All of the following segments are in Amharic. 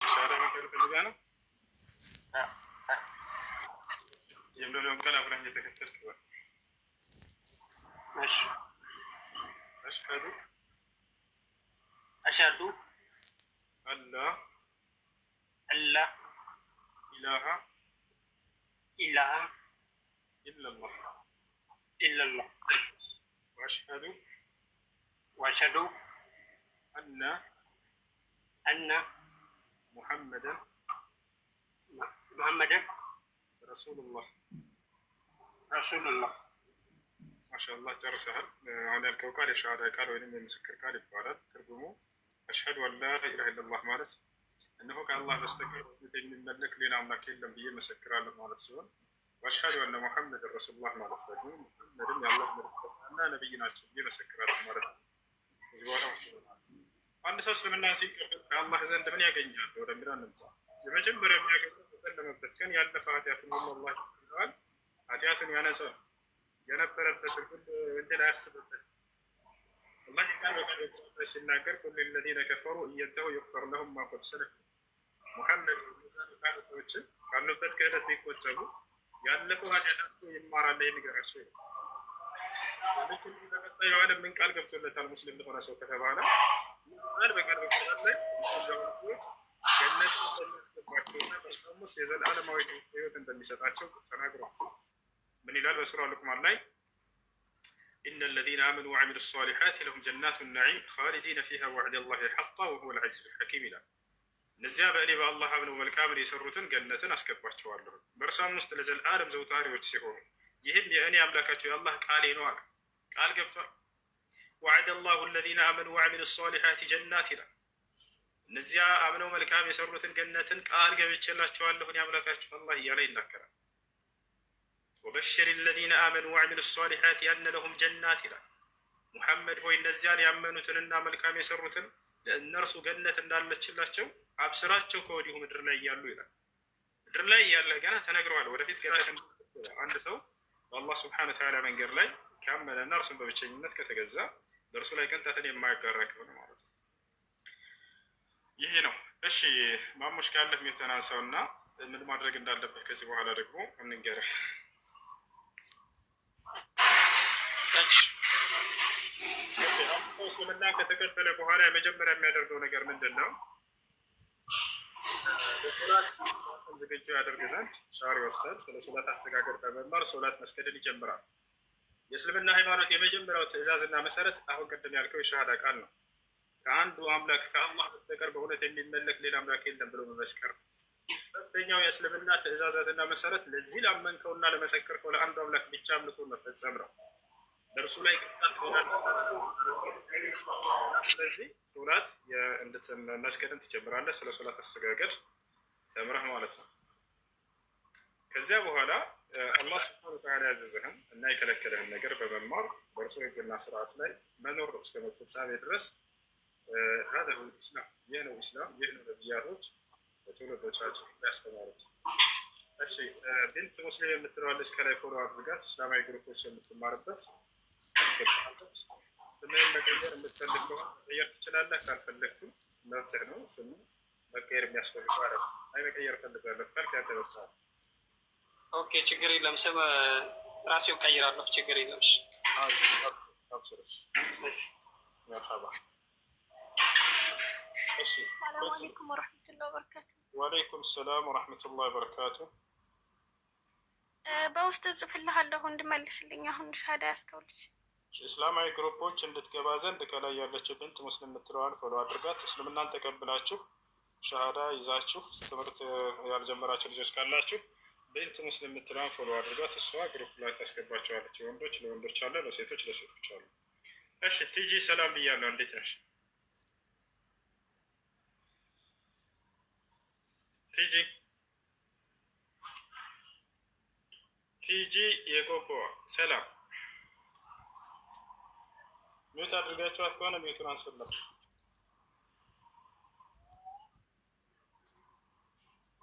ሻዳ መቀበል ፈልጋ ነው የሚለውን ቃል አብረን እየተከተልክ ይሆናል። እሺ አሽሀዱ አላ ኢላሃ ኢለላህ ወአሽሀዱ አነ ሙሐመደን ረሱሉላህ። ማሻአላህ ጨርሰሃል። አሁን ያልከው ቃል የሸሃዳ ቃል ወይም የምስክር ቃል ይባላል። ትርጉሙ አሽሀዱ አን ላ ኢላሀ ኢለላህ ማለት እነሆ ከአላህ በስተቀር የሚመለክ ሌላ አምላክ የለም ብዬ መሰክራለሁ ማለት ሲሆን፣ ወአሽሀዱ አነ ሙሐመድን ረሱሉላህ ማለት ደግሞ ሙሐመድም የአላህ መልእክተኛና ነቢይ ናቸው ብዬ መሰክራለሁ ማለት ነው። እዚህ በኋላ አንድ ሰው እስልምና ሲቀበል ከአላህ ዘንድ ምን ያገኛል ወደሚለው እንምጣ። የመጀመሪያ የሚያገኘው በቀደመበት ቀን ያለፈ ኃጢአቱን ሁሉ አላህ ይቅራል፣ ኃጢአቱን ያነጻል፣ የነበረበትን ሁሉ ወንጀል አያስብበት። አላህ ቃል በቃል ሲናገር ኩል ለዚነ ከፈሩ እየንተሁ ይግፈር ለሁም ማ ቀድ ሰለፍ። ሙሐመድ ሰዎችን ካሉበት ክህደት ቢቆጠቡ ያለፈው ኃጢአታቸው ይማራል ንገራቸው ይላል። በቀጣዩ ዓለም ምን ቃል ገብቶለታል? ሙስሊም ለሆነ ሰው ከተባለ ቃል በቃል ላይ ገነት እንደሚያስገባቸውና በእርሷም ውስጥ የዘላለማዊ ሕይወት እንደሚሰጣቸው ተናግሯል። ምን ይላል በሱራ ሉቅማን ላይ? ኢነ ለዚነ አመኑ ወዐሚሉ ሷሊሓት ለሁም ጀናቱ ነዒም ኻሊዲነ ፊሃ ወዕደ ላሂ ሐቃ ወሁወል ዐዚዙል ሐኪም ይላል። እነዚያ በእኔ በአላህ አምነው መልካምን የሰሩትን ገነትን አስገባቸዋለሁ በእርሷም ውስጥ ለዘላለም ዘውታሪዎች ሲሆኑ ይህም የእኔ አምላካቸው የአላህ ቃሌ ነው አለ። ቃል ገብቷል። ወዐደ ላሁ ለዚነ አመኑ ወዐሚሉ ሷሊሓት ጀናት ይላል። እነዚያ አምነው መልካም የሰሩትን ገነትን ቃል ገብቼላቸዋለሁ እኔ አምላካቸው አላህ እያለ ይናገራል። ወበሽር ለዚነ አመኑ ወዐሚሉ ሷሊሓት አነ ለሁም ጀናት ይላል። ሙሐመድ ሆይ እነዚያን ያመኑትንና መልካም የሰሩትን ለእነርሱ ገነት እንዳለችላቸው አብስራቸው ከወዲሁ ምድር ላይ እያሉ ይላል። ምድር ላይ እያለ ገና ተነግረዋል። ወደፊት ገነት አንድ ሰው በአላህ ስብሐነ ወተዓላ መንገድ ላይ ካመነና እርሱን በብቸኝነት ከተገዛ በእርሱ ላይ ቅንጣትን የማያጋራ ከሆነ ማለት ነው። ይሄ ነው። እሺ ማሙሽ ካለህ የተናንሳውና ምን ማድረግ እንዳለበት ከዚህ በኋላ ደግሞ እንንገርህ። እስልምና ከተቀበለ በኋላ የመጀመሪያ የሚያደርገው ነገር ምንድን ነው? በሶላት ዝግጁ ያደርግ ዘንድ ሻወር ይወስዳል። ስለ ሶላት አሰጋገድ በመማር ሶላት መስገድን ይጀምራል። የእስልምና ሃይማኖት የመጀመሪያው ትዕዛዝና መሰረት አሁን ቅድም ያልከው የሸሃዳ ቃል ነው። ከአንዱ አምላክ ከአላህ በስተቀር በእውነት የሚመለክ ሌላ አምላክ የለም ብሎ መመስከር። ሁለተኛው የእስልምና ትዕዛዛትና መሰረት ለዚህ ላመንከውና ለመሰከርከው ለአንዱ አምላክ ብቻ አምልኮ መፈጸም ነው። በእርሱ ላይ ቅጣት ይሆናል። ስለዚህ ሶላት መስገድን ትጀምራለህ። ስለ ሶላት አሰጋገድ ተምረህ ማለት ነው። ከዚያ በኋላ አላህ ስብሐነ ወተዓላ ያዘዘህን እና የከለከለህን ነገር በመማር በእርሱ ሕግና ስርዓት ላይ መኖር እስከ ሞት ፍጻሜ ድረስ هذا هو الإسلام። ይህ ነው ኢስላም። ይህ ነው ነቢያቶች በትውልዶቻቸው ያስተማሩት። እሺ ቢንት ሙስሊም የምትለዋለች ከላይ ፎሎ አድርጋት። እስላማዊ ግሩፖች የምትማርበት አስገባለች። ስምህን መቀየር የምትፈልግ ከሆነ መቀየር ትችላለህ። ካልፈለግኩም መብትህ ነው። ስሙ መቀየር የሚያስፈልገው አለ። አይ መቀየር እፈልጋለሁ ካልክ ያንተ ምርጫ ነው። ኦኬ ችግር የለም። ስም ራሴው ቀይራለሁ። ችግር የለም። አብሽር። እሺ መርሐባ። ሰላም አለይኩም ወራህመቱላሂ ወበረካቱ። ወአለይኩም ሰላም ወራህመቱላሂ ወበረካቱ። በውስጥ ጽፍልሃለሁ እንድመልስልኝ አሁን ሻሃዳ ያስከውልሽ። እስላማዊ ግሩፖች እንድትገባ ዘንድ ከላይ ያለችው ቢንት ሙስሊም የምትለዋን ፎሎ አድርጋት። እስልምናን ተቀብላችሁ ሻሃዳ ይዛችሁ ትምህርት ያልጀመራችሁ ልጆች ካላችሁ ቢንት ሙስሊም የምትለዋን ፎሎ አድርጋት። እሷ ግሩፕ ላይ ታስገባችኋለች። ወንዶች ለወንዶች አለ፣ ለሴቶች ለሴቶች አለ። እሺ ቲጂ ሰላም ብያለሁ። እንዴት ነሽ ቲጂ? ቲጂ የቆቦዋ ሰላም። ሚውት አድርጋችኋት ከሆነ ሚውቱን አንሱላችሁ።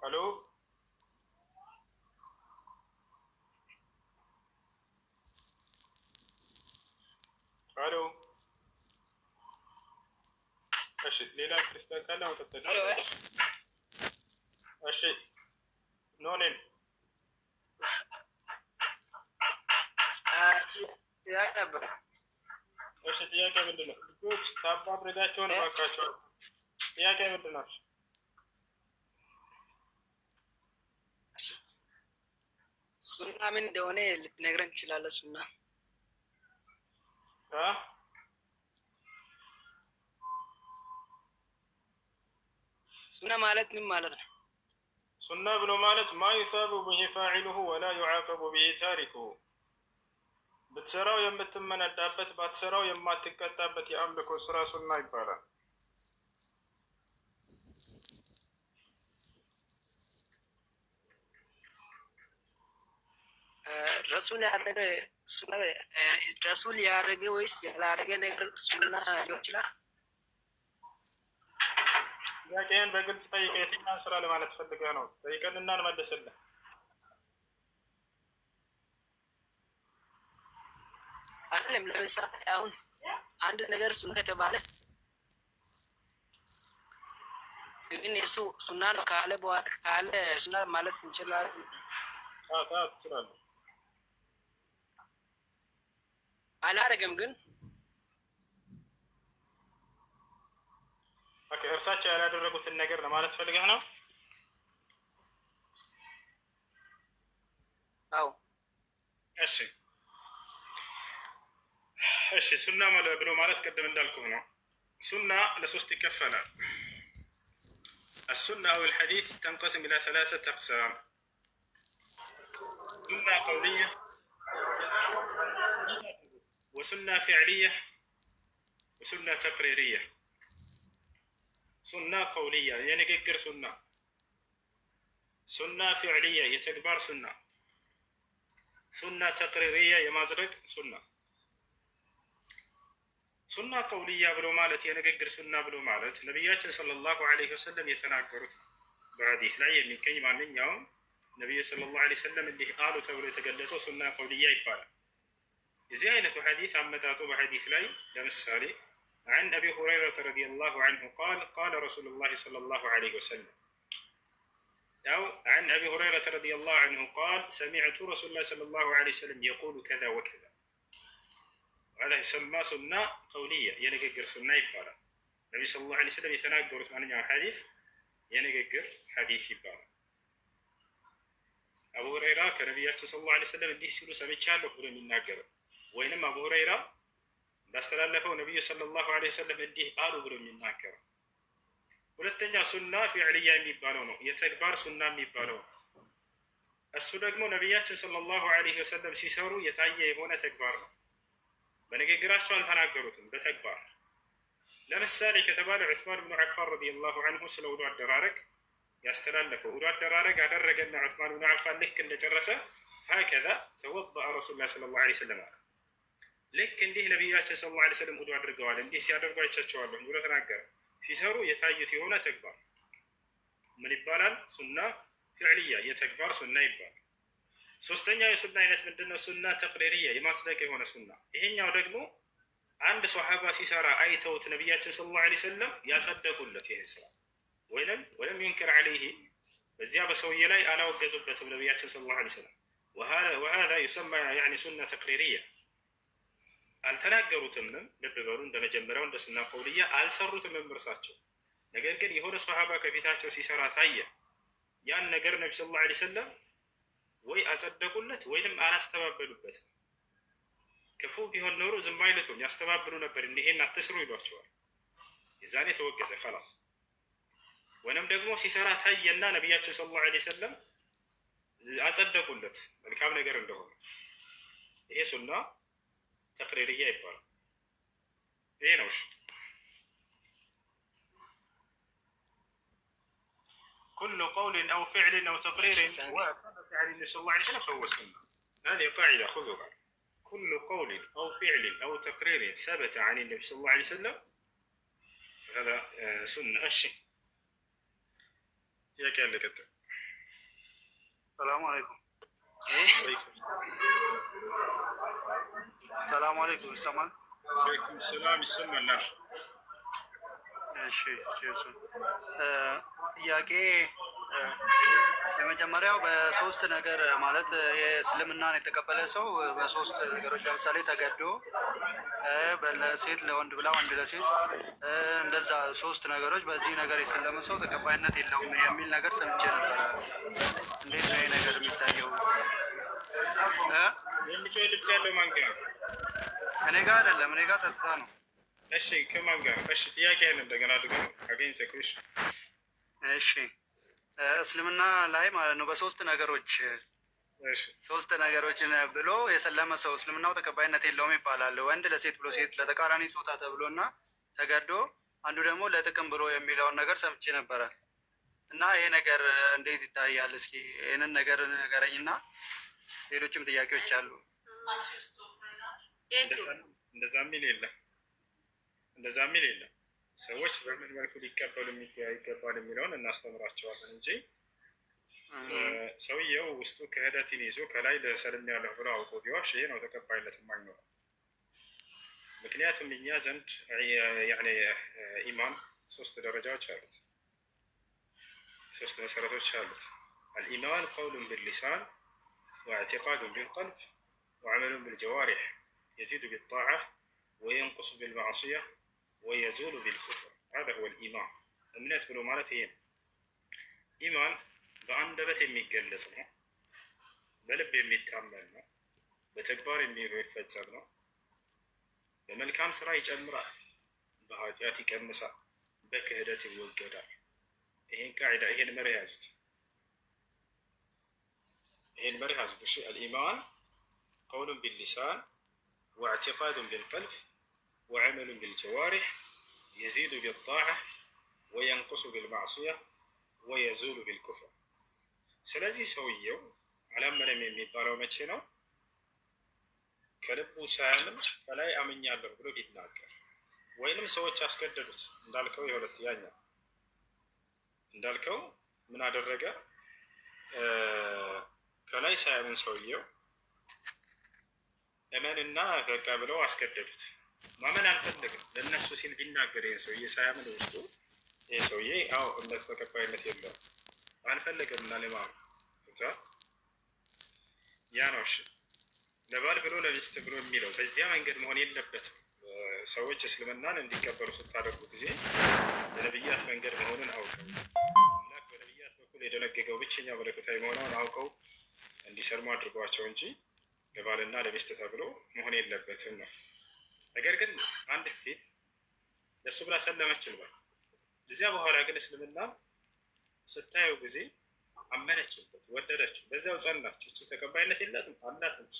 ሄሎ ሄሎ። እሺ ሌላ ክርስቲያን ካለ መቀጠል እሺ ኖኔን ጥያቄ ነበር። እሺ ጥያቄ ምንድን ነው? ልጆች ታባብሬዳቸውን እባካቸው። ጥያቄ ምንድን ነው? ሱና ምን እንደሆነ ልትነግረን ትችላለህ? ሱና ማለት ምን ማለት ነው? ሱና ብሎ ማለት ማ ዩሳቡ ብሂ ፋዒሉሁ ወላ ዩዓቀቡ ብሂ ታሪኩሁ፣ ብትሰራው የምትመነዳበት ባትሰራው የማትቀጣበት የአምልኮ ስራ ሱና ይባላል። ረሱል ያደረገ ወይስ ያላደረገ ነገር ሱና ሊሆን ይችላል? ጥያቄህን በግልጽ ጠይቀ። የትኛውን ስራ ለማለት ፈልገህ ነው? ጠይቀንና እንመልስልህ። አይደለም። ለምሳሌ አሁን አንድ ነገር ሱና ከተባለ ግን እሱ ሱና ነው ካለ ሱና ማለት እንችላለን። ትችላለህ። አላደረገም ግን እርሳቸው ያላደረጉትን ነገር ለማለት ፈልገህ ነው? አዎ። እሺ ሱና ብሎ ማለት ቅድም እንዳልኩህ ነው። ሱና ለሶስት ይከፈላል። السنة أو الحديث تنقسم إلى 3 أقسام: سنة قولية وسنة فعلية وسنة تقريرية. سنة قولية ينقر سنة فعلية يتكبر سنة تقريرية يمازرق ሱና ቀውልያ ብሎ ማለት የንግግር ሱና ብሎ ማለት ነቢያችን ሰለላሁ ዐለይሂ ወሰለም የተናገሩት በሐዲስ ላይ የሚገኝ ማንኛውም ነቢዩ ሰለላሁ ዐለይሂ ወሰለም እንዲህ አሉ ተብሎ የተገለጸው ሱና ቀውልያ ይባላል። የዚህ አይነቱ ሐዲስ አመጣጡ በሐዲስ ላይ ለምሳሌ عن أبي هريرة رضي الله عنه قال قال رسول الله صلى الله عليه وسلم، أو عن أبي هريرة رضي الله عنه قال سمعت رسول الله صلى الله عليه وسلم يقول كذا وكذا. هذا يسمى سنة قولية ينقر سنة يبالا. النبي صلى الله عليه وسلم يتناقر ثمانية حديث ينقر حديث يبالا. أبو هريرة كنبي صلى الله عليه وسلم دي سيرو سميتشالو بلو ينقر، وإنما أبو هريرة باستلالفه النبي صلى الله عليه وسلم دي آلو بلو ينقر. ሁለተኛ ሱና ፊዕልያ የሚባለው ነው። የተግባር ሱና የሚባለው እሱ ደግሞ ነቢያችን ሰለላሁ ዐለይሂ ወሰለም ሲሰሩ የታየ የሆነ ተግባር ነው። በንግግራቸው አልተናገሩትም፣ በተግባር ለምሳሌ ከተባለ ዑስማን ብኑ ዓፋን ረዲየላሁ ዐንሁ ስለ ውዱ አደራረግ ያስተላለፈው ውዱ አደራረግ አደረገና ዑስማን ብኑ ዓፋን ልክ እንደጨረሰ ሀከዛ ተወደአ ረሱሉላህ ሰለላሁ ዐለይሂ ወሰለም አለ። ልክ እንዲህ ነቢያችን ሰለላሁ ዐለይሂ ወሰለም ውዱ አድርገዋል፣ እንዲህ ሲያደርጉ አይቻቸዋለሁ ብሎ ተናገረ። ሲሰሩ የታዩት የሆነ ተግባር ምን ይባላል? ሱና ፊዕልያ የተግባር ሱና ይባላል። ሶስተኛው የሱና አይነት ምንድነው? ሱና ተቅሪርያ የማስደቅ የሆነ ሱና። ይሄኛው ደግሞ አንድ ሶሐባ ሲሰራ አይተውት ነቢያችን ሰለላሁ ዐለይሂ ወሰለም ያጸደቁለት ይሄ ስራ ወለም ዩንከር ዐለይሂ በዚያ በሰውዬ ላይ አላወገዙበትም ነቢያችን ሰለላሁ ዐለይሂ ወሰለም። ወሃዛ ዩሰማ ያኒ ሱና ተቅሪርያ። አልተናገሩትም፣ ልብ በሉ፣ እንደመጀመሪያው እንደ ሱና ቀውልያ አልሰሩትም እርሳቸው። ነገር ግን የሆነ ሶሐባ ከፊታቸው ሲሰራ ታየ። ያን ነገር ነቢ ሰለላሁ ዐለይሂ ወሰለም ወይ አጸደቁለት ወይንም አላስተባበሉበትም። ክፉ ቢሆን ኖሮ ዝም አይሉትም፣ ያስተባብሉ ነበር። ይሄን አትስሩ ይሏቸዋል። የዛኔ ተወገዘ خلاص። ወይንም ደግሞ ሲሰራ ታየና ነቢያችን ሰለላሁ ዐለይሂ ወሰለም አጸደቁለት መልካም ነገር እንደሆነ፣ ይሄ ሱና ተቅሪርያ ይባላል። ይሄ ነው። كل قول أو فعل أو تقرير وثبت عن النبي صلى الله عليه وسلم فهو سنة. هذه قاعدة خذوها. كل قول أو فعل أو تقرير ثبت عن النبي صلى الله عليه وسلم هذا سنة. الشيء يا كان لك. السلام عليكم. السلام عليكم. السلام عليكم السلام. يسمى الله. እሺ ጥያቄ የመጀመሪያው በሶስት ነገር ማለት የእስልምናን የተቀበለ ሰው በሶስት ነገሮች ለምሳሌ ተገዶ ለሴት ለወንድ ብላ ወንድ ለሴት እንደዛ ሶስት ነገሮች በዚህ ነገር የሰለመ ሰው ተቀባይነት የለውም የሚል ነገር ሰምቼ ነበረ። እንዴት ነው ይህ ነገር የሚታየው? የሚጮህ ድምፅ ያለው ማን ጋር? እኔ ጋር አይደለም፣ እኔ ጋር ጸጥታ ነው። እሺ ከማን ጋር? እሺ ጥያቄህን እንደገና አድርገህ አገኝ ዘክሽ። እሺ እስልምና ላይ ማለት ነው በሶስት ነገሮች ሶስት ነገሮችን ብሎ የሰለመ ሰው እስልምናው ተቀባይነት የለውም ይባላል። ወንድ ለሴት ብሎ ሴት ለተቃራኒ ጾታ ተብሎ እና ተገዶ፣ አንዱ ደግሞ ለጥቅም ብሎ የሚለውን ነገር ሰምቼ ነበረ እና ይሄ ነገር እንዴት ይታያል? እስኪ ይህንን ነገር ንገረኝና ሌሎችም ጥያቄዎች አሉ። እንደዛ የሚል የለም፣ እንደዛ የሚል የለም። ሰዎች በምን መልኩ ሊቀበሉ ይገባል የሚለውን እናስተምራቸዋለን እንጂ ሰውየው ውስጡ ክህደትን ይዞ ከላይ ለሰልም ያለሁ ብሎ አውቆ ቢዋሽ ይሄ ነው ተቀባይነት የማይኖረው። ምክንያቱም እኛ ዘንድ ኢማን ሶስት ደረጃዎች አሉት፣ ሶስት መሰረቶች አሉት። አልኢማን ቀውሉን ቢልሊሳን ወኢዕቲቃዱን ቢልቀልብ ወዐመሉን ቢልጀዋሪሕ የዚዱ ቢጣዓ ወየንቁሱ ቢልማዕሲያ ወየዙሉ ቢልኩፍር ሀዛ ሁወል ኢማን። እምነት ብሎ ማለት ይሄ ነው። ኢማን በአንደበት የሚገለጽ ነው፣ በልብ የሚታመን ነው፣ በተግባር የሚፈጸም ነው። በመልካም ስራ ይጨምራል፣ በኃጢአት ይቀንሳል፣ በክህደት ይወገዳል። ይሄን ቃዒዳ ይሄን መርህ ያዙት፣ ይሄን መርህ ያዙት። እሺ አልኢማን ቀውሉን ቢልሊሳን ወኢዕቲቃዱን ቢልቀልብ ወዐመሉን ቢልጀዋሪሕ የዚዱ ቢጣዓ ወየንቁሱ ቢልማዕሲያ ወየዙሉ ቢልኩፍር። ስለዚህ ሰውየው አላመነም የሚባለው መቼ ነው? ከልቡ ሳያምን ከላይ አምኛለሁ ብሎ ቢናገር ወይንም ሰዎች አስገደዱት። እንዳልከው የሁለት ያኛው እንዳልከው ምን አደረገ? ከላይ ሳያምን ሰውየው እመንና በቃ ብለው አስገደዱት። ማመን አልፈለግም። ለእነሱ ሲል ቢናገር ይህን ሰውዬ ሳያምን ውስጡ ይህ ሰውዬ አዎ እምነት ተቀባይነት የለውም አልፈለገም እና ለማሩ ያ ነው። እሺ ለባል ብሎ ለሚስት ብሎ የሚለው በዚያ መንገድ መሆን የለበትም። ሰዎች እስልምናን እንዲቀበሉ ስታደርጉ ጊዜ የነብያት መንገድ መሆኑን አውቀው አምላክ በነብያት በኩል የደነገገው ብቸኛ መለኮታዊ መሆኑን አውቀው እንዲሰልሙ አድርጓቸው እንጂ ለባልና ለሚስት ተብሎ መሆን የለበትም ነው። ነገር ግን አንዲት ሴት ለእሱ ብላ ሰለመች ይልባል። እዚያ በኋላ ግን እስልምናን ስታየው ጊዜ አመነችበት፣ ወደደችው፣ በዚያው ጸናች። እቺ ተቀባይነት የላትም አላት እንጂ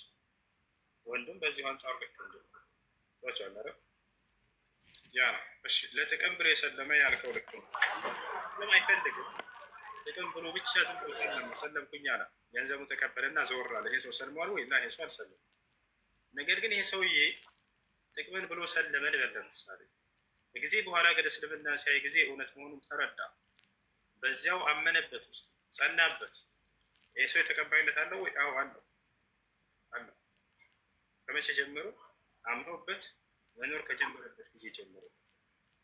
ወንዱም በዚሁ አንጻር ልክ እንደ ያ ነው። እሺ ለጥቅም ብሎ የሰለመ ያልከው ልክ ነው። ምንም አይፈልግም። ጥቅም ብሎ ብቻ ዝም ብሎ ሰለምኩኝ አለ። ገንዘቡን ተቀበለና ዘወር አለ። ይሄ ሰው ሰልሟል ወይ? እና ይሄ ሰው አልሰለም። ነገር ግን ይሄ ሰውዬ ጥቅምን ብሎ ሰለመ ልበል ለምሳሌ ጊዜ በኋላ ግን እስልምና ሲያይ ጊዜ እውነት መሆኑን ተረዳ። በዚያው አመነበት፣ ውስጥ ጸናበት። ይህ ሰው የተቀባይነት አለው ወይ? አዎ አለው አለው። ከመቼ ጀምሮ? አምኖበት መኖር ከጀመረበት ጊዜ ጀምሮ።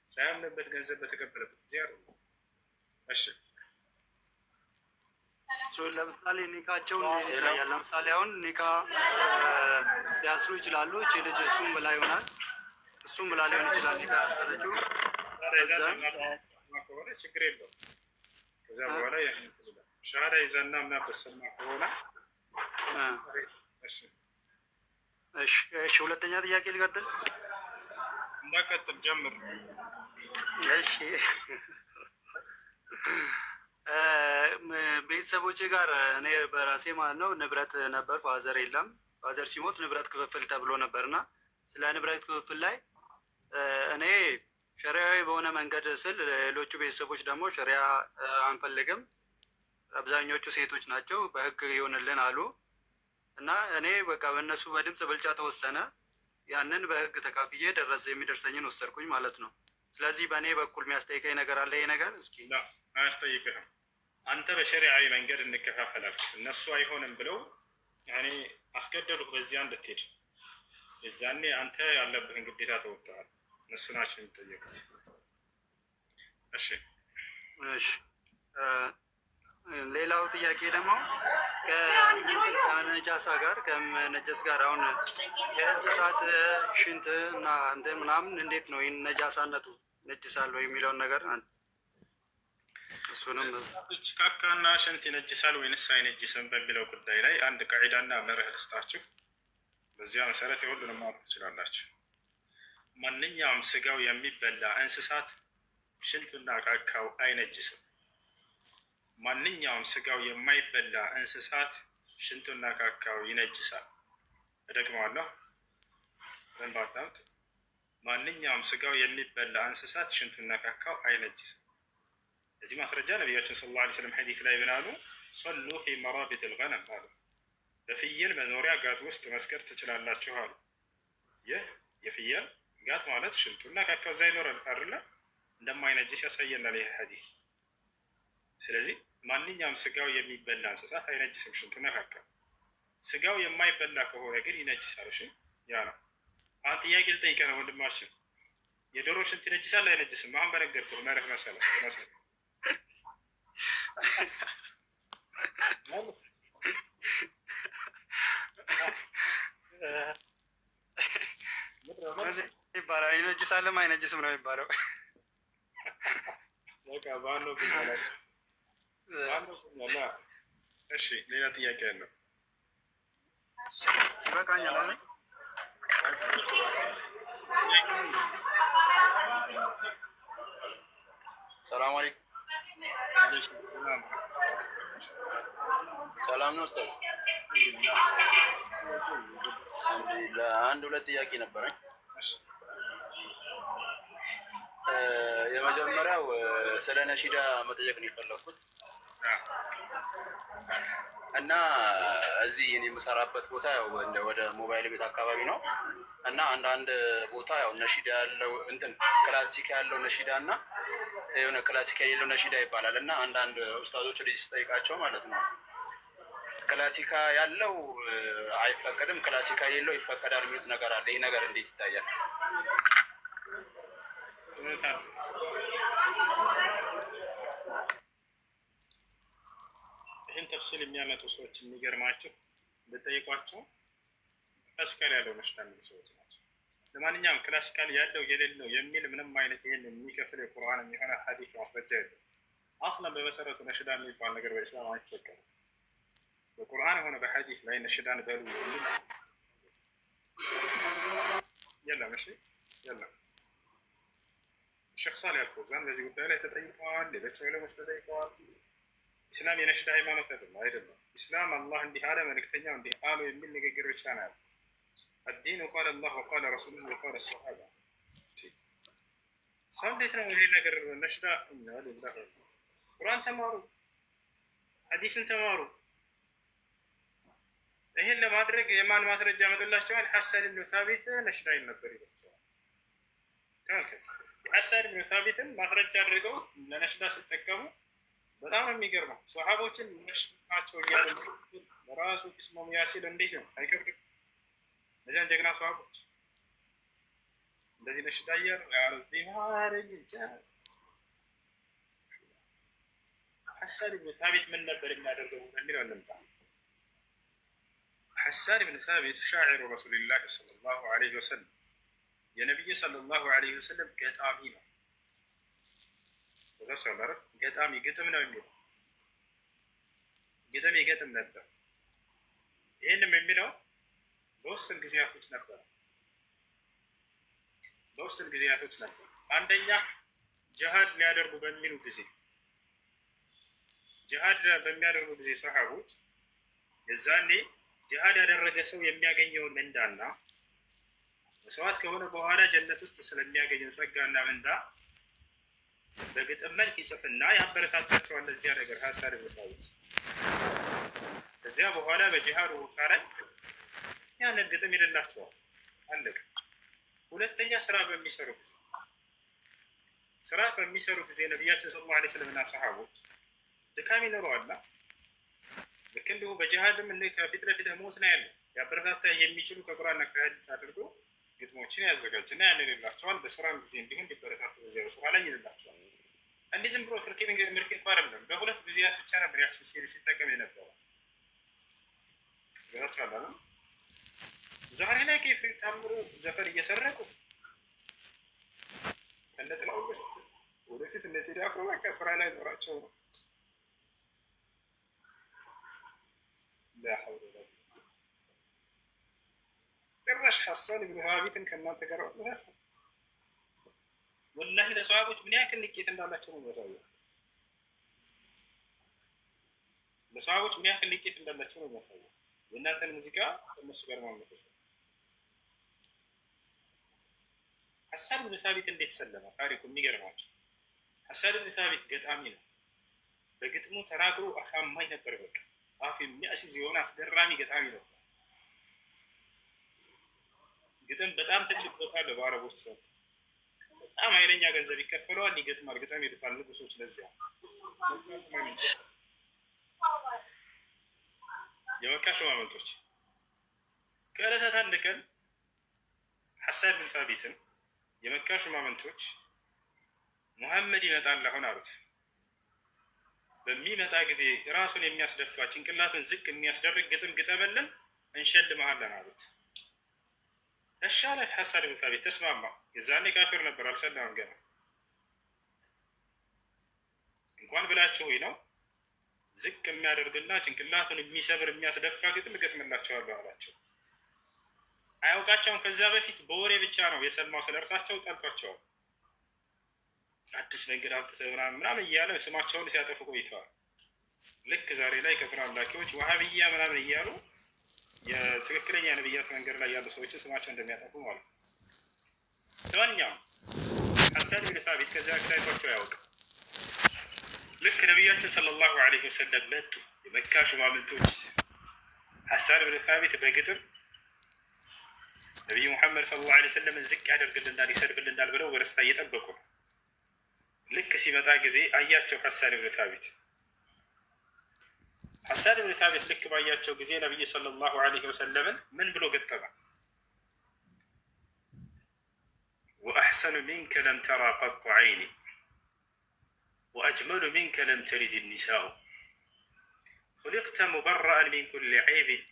ሳያምንበት ገንዘብ በተቀበለበት ጊዜ አለ። እሺ ለምሳሌ ኒካቸውን ይለያል። ለምሳሌ አሁን ኒካ ሊያስሩ ይችላሉ። እቺ ልጅ እሱም ብላ ይሆናል፣ እሱም ብላ ሊሆን ይችላል። ኒካ ያሰረችው ከሆነ ችግር የለውም። ከዛ በኋላ ሻሃዳ ይዛና ምናበት ሰልማ ከሆነ እሺ። ሁለተኛ ጥያቄ ልቀጥል? እንዳቀጥል ጀምር። እሺ ቤተሰቦቼ ጋር እኔ በራሴ ማለት ነው ንብረት ነበር። ፋዘር የለም። ፋዘር ሲሞት ንብረት ክፍፍል ተብሎ ነበር እና ስለ ንብረት ክፍፍል ላይ እኔ ሸሪያዊ በሆነ መንገድ ስል፣ ሌሎቹ ቤተሰቦች ደግሞ ሸሪያ አንፈልግም፣ አብዛኞቹ ሴቶች ናቸው፣ በህግ ይሆንልን አሉ እና እኔ በቃ በእነሱ በድምፅ ብልጫ ተወሰነ። ያንን በህግ ተካፍዬ የሚደርሰኝን ወሰድኩኝ ማለት ነው። ስለዚህ በእኔ በኩል የሚያስጠይቀኝ ነገር አለ? ይሄ ነገር እስኪ አያስጠይቅህም። አንተ በሸሪዓዊ መንገድ እንከፋፈላል፣ እነሱ አይሆንም ብለው ያኔ አስገደዱህ በዚያ እንድትሄድ። የዛኔ አንተ ያለብህን ግዴታ ተወጥተሃል፣ እነሱ ናቸው የሚጠየቁት። እሺ ሌላው ጥያቄ ደግሞ ከነጃሳ ጋር ከነጀስ ጋር አሁን የእንስሳት ሽንት እና እንትን ምናምን እንዴት ነው ይህን ነጃሳነቱ ነጅሳል ወይ የሚለውን ነገር እሱንም ካካና ሽንት ይነጅሳል ወይንስ አይነጅስም በሚለው ጉዳይ ላይ አንድ ቃዒዳና መርህ ልስጣችሁ። በዚያ መሰረት የሁሉንም ማወቅ ትችላላችሁ። ማንኛውም ስጋው የሚበላ እንስሳት ሽንቱና ካካው አይነጅስም። ማንኛውም ስጋው የማይበላ እንስሳት ሽንቱና ካካው ይነጅሳል። እደግመዋለሁ፣ በንባታምት ማንኛውም ስጋው የሚበላ እንስሳት ሽንቱና ካካው አይነጅስም። እዚህ ማስረጃ ነቢያችን ሰለላሁ ዐለይሂ ወሰለም ሐዲስ ላይ ምን አሉ? ሰሉ ፊ መራቢጥ ልገነም አሉ። በፍየል መኖሪያ ጋት ውስጥ መስገድ ትችላላችሁ አሉ። ይህ የፍየል ጋት ማለት ሽንቱና ካካው እዛ ይኖራል አይደለ? እንደማይነጅስ ያሳየናል ይህ ሐዲስ። ስለዚህ ማንኛውም ስጋው የሚበላ እንስሳት አይነጅስም ሽንቱና ካካው። ስጋው የማይበላ ከሆነ ግን ይነጅሳል። እሺ ያ ነው። አሁን ጥያቄ ልጠይቀህ ነው ወንድማችን፣ የዶሮ ሽንት ይነጅሳል አይነጅስም? አሁን በነገርኩህ መርህ መሰረት ይባላል። ይነጅሳልም አይነጅስም ነው የሚባለው። እሺ ሌላ ጥያቄ ያለው ይበቃኛል። ሰላም አለይኩም። ሰላም ነው ኡስታዝ። አንድ ሁለት ጥያቄ ነበረኝ። የመጀመሪያው ስለ ነሺዳ መጠየቅ ነው የፈለኩት እና እዚህ እኔ የምሰራበት ቦታ ያው ወደ ሞባይል ቤት አካባቢ ነው እና አንዳንድ ቦታ ያው ነሺዳ ያለው እንትን ክላሲክ ያለው ነሺዳ እና የሆነ ክላሲክ የሌለው ነሺዳ ይባላል እና አንዳንድ ኡስታዞች ልጅ ስጠይቃቸው ማለት ነው ክላሲካ ያለው አይፈቀድም፣ ክላሲካ የሌለው ይፈቀዳል የሚሉት ነገር አለ። ይህ ነገር እንዴት ይታያል? ይህን ተፍሲል የሚያመጡ ሰዎች የሚገርማችሁ ብትጠይቋቸው ክላሲካል ያለው ነሽዳ የሚሉ ሰዎች ናቸው። ለማንኛውም ክላሲካል ያለው የሌለው የሚል ምንም አይነት ይህን የሚከፍል የቁርአን የሚሆነ ሐዲስ ማስረጃ የለም። አስለን በመሰረቱ ነሽዳ የሚባል ነገር በኢስላም አይፈቀድም። በቁርአን የሆነ በሐዲስ ላይ ነሽዳን በሉ የሚል የለም። እሺ የለም። ሼክ ሳሊህ አልፈውዛን በዚህ ጉዳይ ላይ ተጠይቀዋል። ሌሎች ዑለሞች ተጠይቀዋል። ኢስላም የነሽዳ ሃይማኖት አይደለም። ኢስላም አላህ እንዲህ አለ መልእክተኛው እንዲህ አሉ የሚል ንግግር ብቻ ነው ያለው። الدين قال الله وقال رسوله وقال الصحابة። ሰው እንዴት ነው ይሄ ነገር ነሽዳ? እና ለላህ ቁርአን ተማሩ፣ ሐዲስን ተማሩ። ይሄን ለማድረግ የማን ማስረጃ ያመጡላቸዋል? ሐሰን ኢብኑ ሳቢት ነሽዳ ነበር ይላቸዋል። ተመልከቱ፣ ሐሰን ኢብኑ ሳቢትን ማስረጃ አድርገው ለነሽዳ ሲጠቀሙ በጣም ነው የሚገርመው። ሷሃቦችን ነሽዳቸው እያሉ በራሱ ቂስሙ ያሲል እንዴት ነው አይከብድም? እነዚያን ጀግና ሷሃቦች እንደዚህ ነሽዳ እያሉ ያረቢ ማረኝ እንጃ። ሐሰን ኢብኑ ሳቢት ምን ነበር የሚያደርገው የሚለው እንምጣ። ሐሰን ኢብኑ ሳቢት ሻዒሩ ረሱልላህ ሰለላሁ ዐለይሂ ወሰለም የነቢዩ ሰለላሁ ዐለይሂ ወሰለም ገጣሚ ነው። ገጣሚ ግጥም ነው የሚለው ግጥም ይገጥም ነበር። ይህንም የሚለው በውስን ጊዜያቶች ነበር። አንደኛ ጅሃድ ሊያደርጉ በሚሉ ጊዜ ሰሃቦች የዛኔ ጅሃድ ያደረገ ሰው የሚያገኘውን ምንዳና መስዋዕት ከሆነ በኋላ ጀነት ውስጥ ስለሚያገኘው ጸጋና ምንዳ በግጥም መልክ ይጽፍና ያበረታታቸዋል። ለዚያ ነገር ሐሰን ኢብኑ ሳቢት ከዚያ በኋላ በጂሃዱ ቦታ ላይ ያንን ግጥም ይልላቸዋል። አለቀ። ሁለተኛ ስራ በሚሰሩ ጊዜ ነቢያችን ሰለላሁ ዐለይሂ ወሰለም እና ሰሃቦች ድካም ይኖረዋልና ልክ እንዲሁ በጂሃድም ከፊት ለፊት ሞት ነው ያለው። ያበረታታ የሚችሉ ከቁርአንና ከሐዲስ አድርጎ ግጥሞችን ያዘጋጅና ያንን ይልላቸዋል። በስራም ጊዜ እንዲሁ እንዲበረታቱ በዚያ በስራ ላይ ይልላቸዋል። እንዲህ ዝም ብሎ ትርኪ ምልክ እንኳ አይደለም። በሁለት ጊዜያት ብቻ ነበር ያችን ሲጠቀም የነበረው። ዛቻላ ነው። ዛሬ ላይ ከኤፍሬም ታምሩ ዘፈን እየሰረቁ ከነጥላው ስ ወደፊት እነ ቴዲ አፍሮ በቃ ስራ ላይ ኖራቸው ነው። ላሐውለ ጭራሽ ሐሰን ብን ሀቢትን ከእናንተ ጋር መሳሰል። ወላሂ ለሰሃቦች ምን ያክል ንቄት እንዳላቸው ነው የሚያሳየው። ለሰሃቦች ምን ያክል ንቄት እንዳላቸው ነው የሚያሳየው። የእናንተን ሙዚቃ ከእነሱ ጋር ማመሳሰል። ሐሰን ብን ሳቢት እንዴት ሰለመ? ታሪኩ የሚገርማቸው ሐሰን ብን ሳቢት ገጣሚ ነው። በግጥሙ ተናግሮ አሳማኝ ነበር። በቃ አፍ የሚያስይዝ የሆነ አስገራሚ ገጣሚ ነበር። ግጥም በጣም ትልቅ ቦታ አለው በአረቦች ዘንድ። በጣም ኃይለኛ ገንዘብ ይከፈለዋል። ይገጥማል፣ ግጥም ይሉታል ንጉሶች። ለዚያ የመካ ሹማምንቶች ከዕለታት አንድ ቀን ሐሰን ብን ሳቢትን የመካ ሹማምንቶች ሙሐመድ ይመጣል አሁን አሉት። በሚመጣ ጊዜ ራሱን የሚያስደፋ ጭንቅላቱን ዝቅ የሚያስደርግ ግጥም ግጠመልን እንሸልመሃለን አሉት። እሺ አለ ሐሰን ብን ሳቢት፣ ተስማማ። የዛኔ ካፊር ነበር፣ አልሰላም ገና። እንኳን ብላችሁ ሆይ ነው ዝቅ የሚያደርግና ጭንቅላቱን የሚሰብር የሚያስደፋ ግጥም እገጥምላቸዋለሁ አላቸው። አያውቃቸውም። ከዛ በፊት በወሬ ብቻ ነው የሰማው። ስለ እርሳቸው ጠልቷቸዋል። አዲስ መንገድ አምጥተው ምናምን እያለ ስማቸውን ሲያጠፉ ቆይተዋል። ልክ ዛሬ ላይ ከቁርአን አምላኪዎች ዋሃብያ ምናምን እያሉ የትክክለኛ ነብያት መንገድ ላይ ያሉ ሰዎችን ስማቸው እንደሚያጠፉ ማለት ነው። ለማንኛውም ሐሰን ብን ሳቢት ከዚያ ታይቷቸው አያውቅም። ልክ ነቢያችን ሰለላሁ ዐለይሂ ወሰለም መጡ። የመካ ሹማምንቶች ሐሰን ብን ሳቢት በግጥም ነቢዩ ሙሐመድ ሰለላሁ ዐለይሂ ወሰለምን ዝቅ ያደርግልናል፣ ይሰድብልናል ብለው በደስታ እየጠበቁ ነው። ልክ ሲመጣ ጊዜ አያቸው ሐሰን ብን ሳቢት። ሐሰን ብን ሳቢት ልክ ባያቸው ጊዜ ነቢዩ ሰለላሁ ዐለይሂ ወሰለምን ምን ብሎ ገጠመ? ወአሕሰኑ ሚንከ ለም ተራ ቀጡ ዐይኒ ወአጅመሉ ሚንከ ለም ተሊድ ኒሳኡ ኹሊቅተ ሙበረአን ሚን ኩሊ ዐይብን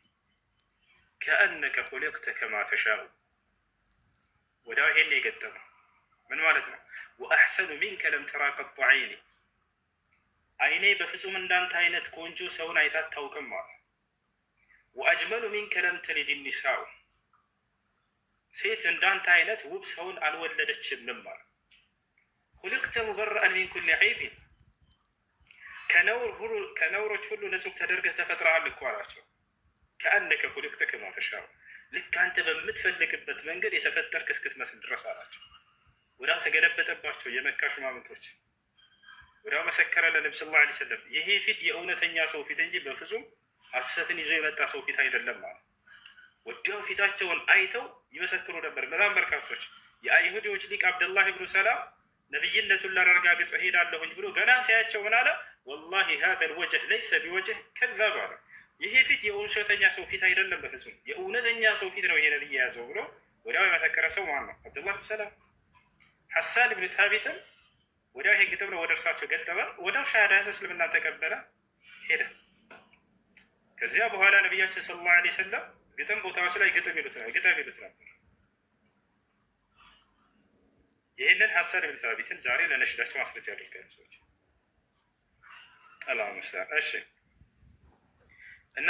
ከአነከ ኹሊቅተ ከማ ተሻኡ። ወዲያው ይሄን የገጠመው ምን ማለት ነው? ወአሕሰኑ ሚንከ ለም ተራ ቀጡ ዐይኒ፣ አይኔ በፍጹም እንዳንተ አይነት ቆንጆ ሰውን አይታ አታውቅም ማለት። ወአጅመሉ ሚንከ ለም ተሊድ ኒሳኡ፣ ሴት እንዳንተ አይነት ውብ ሰውን አልወለደችም ማለት። ኹሊቅተ ሙበረአን ሚን ኩሊ ዐይብን፣ ከነውሮች ሁሉ ንጹህ ተደርገህ ተፈጥረሃል እኮ አላቸው። ከአነከ ኹሊቅተ ከማ ተሻኡ፣ ልክ አንተ በምትፈልግበት መንገድ የተፈጠርክ እስክትመስል ድረስ አላቸው። ወዲያው ተገለበጠባቸው የመካ ሹማምንቶች። ወዲያው መሰከረ ለነብዩ ሰለላሁ ዐለይሂ ወሰለም ይሄ ፊት የእውነተኛ ሰው ፊት እንጂ በፍጹም ሐሰትን ይዞ የመጣ ሰው ፊት አይደለም ማለት። ወዲያው ፊታቸውን አይተው ይመሰክሩ ነበር በጣም በርካቶች። የአይሁዶች ሊቅ አብደላህ ብኑ ሰላም ነብይነቱን ላረጋግጥ እሄዳለሁኝ ብሎ ገና ሲያቸው ምን አለ? ወላሂ ሀዘል ወጀህ ለይሰ ቢወጀህ ከዛብ አለ። ይሄ ፊት የውሸተኛ ሰው ፊት አይደለም፣ በፍጹም የእውነተኛ ሰው ፊት ነው ይሄ ነብይ የያዘው ብሎ ወዲያው የመሰከረ ሰው ማን ነው? አብደላህ ብኑ ሰላም። ሐሰን ብን ሳቢትን ወዲያው ይሄን ግጥም ነው ወደ እርሳቸው ገጠመ። ወዲያው ሻሃዳ እስልምና ተቀበለ ሄደ። ከዚያ በኋላ ነቢያችን ሰለላሁ ዐለይሂ ወሰለም ግጥም ቦታዎች ላይ ግጥም ይሉት ነበር። ይህንን ሐሰን ብን ሳቢትን ዛሬ ለነሽዳቸው ማስረጃ አድርገን ሰዎች አላህ መስላ እሺ እና